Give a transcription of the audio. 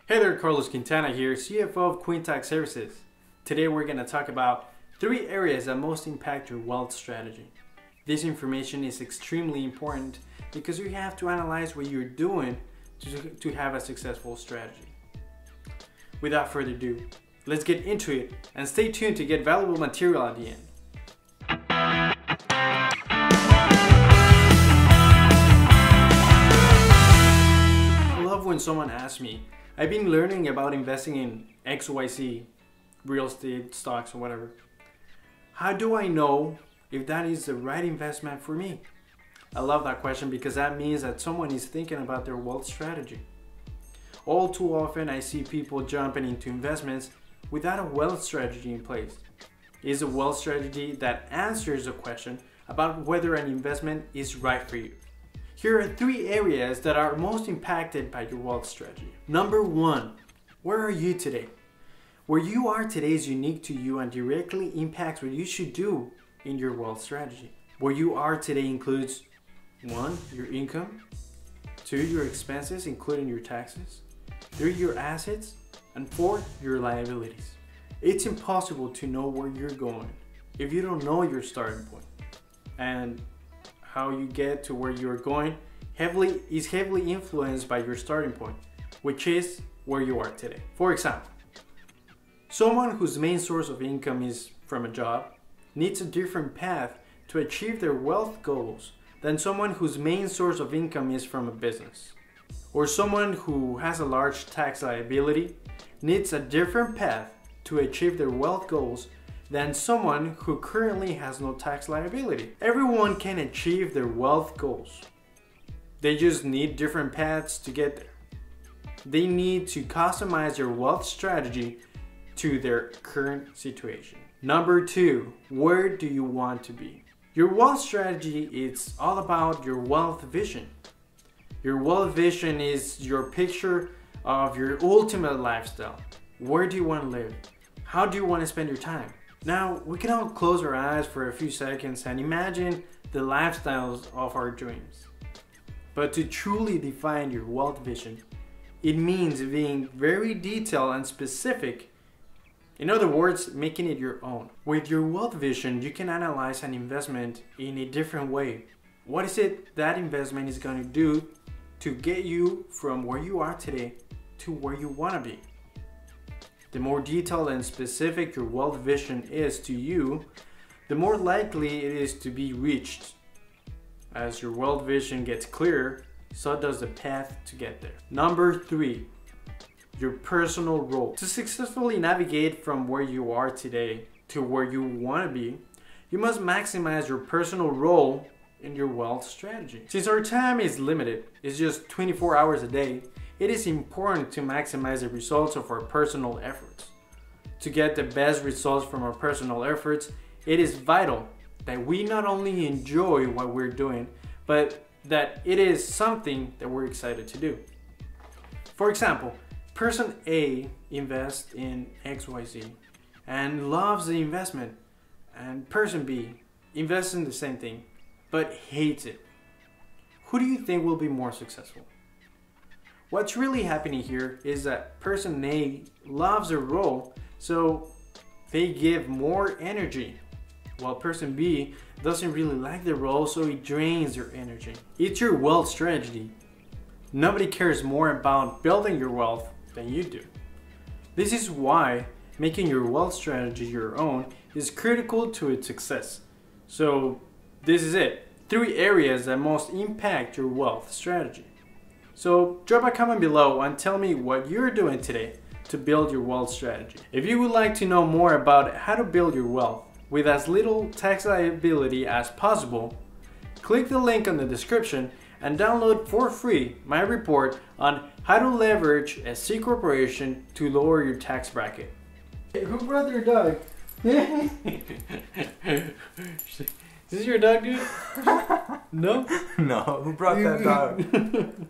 Hey there, Carlos Quintana here, CFO of Quint Services. Today we're going to talk about 3 areas that most impact your wealth strategy. This information is extremely important because you have to analyze what you're doing to have a successful strategy. Without further ado, let's get into it and stay tuned to get valuable material at the end. I love when someone asks me, I've been learning about investing in XYZ, real estate, stocks, or whatever. How do I know if that is the right investment for me? I love that question because that means that someone is thinking about their wealth strategy. All too often I see people jumping into investments without a wealth strategy in place. It is a wealth strategy that answers the question about whether an investment is right for you. Here are 3 areas that are most impacted by your wealth strategy. Number 1, where are you today? Where you are today is unique to you and directly impacts what you should do in your wealth strategy. Where you are today includes 1, your income, 2, your expenses, including your taxes, 3, your assets, and 4, your liabilities. It's impossible to know where you're going if you don't know your starting point. And how you get to where you're going is heavily influenced by your starting point, which is where you are today. For example, someone whose main source of income is from a job needs a different path to achieve their wealth goals than someone whose main source of income is from a business. Or someone who has a large tax liability needs a different path to achieve their wealth goals than someone who currently has no tax liability. Everyone can achieve their wealth goals. They just need different paths to get there. They need to customize their wealth strategy to their current situation. Number 2, where do you want to be? Your wealth strategy is all about your wealth vision. Your wealth vision is your picture of your ultimate lifestyle. Where do you want to live? How do you want to spend your time? Now, we can all close our eyes for a few seconds and imagine the lifestyles of our dreams. But to truly define your wealth vision, it means being very detailed and specific. In other words, making it your own. With your wealth vision, you can analyze an investment in a different way. What is it that investment is going to do to get you from where you are today to where you want to be? The more detailed and specific your wealth vision is to you, the more likely it is to be reached. As your wealth vision gets clearer, so does the path to get there. Number 3, your personal role. To successfully navigate from where you are today to where you want to be, you must maximize your personal role in your wealth strategy. Since our time is limited, it's just 24 hours a day, it is important to maximize the results of our personal efforts. To get the best results from our personal efforts, it is vital that we not only enjoy what we're doing, but that it is something that we're excited to do. For example, person A invests in XYZ and loves the investment, and person B invests in the same thing but hates it. Who do you think will be more successful? What's really happening here is that person A loves their role, so they give more energy, while person B doesn't really like their role, so it drains their energy. It's your wealth strategy. Nobody cares more about building your wealth than you do. This is why making your wealth strategy your own is critical to its success. So this is it. 3 areas that most impact your wealth strategy. So drop a comment below and tell me what you're doing today to build your wealth strategy. If you would like to know more about how to build your wealth with as little tax liability as possible, click the link in the description and download for free my report on how to leverage a C corporation to lower your tax bracket. Hey, who brought your dog? Is this your dog, dude? No? No, who brought that dog?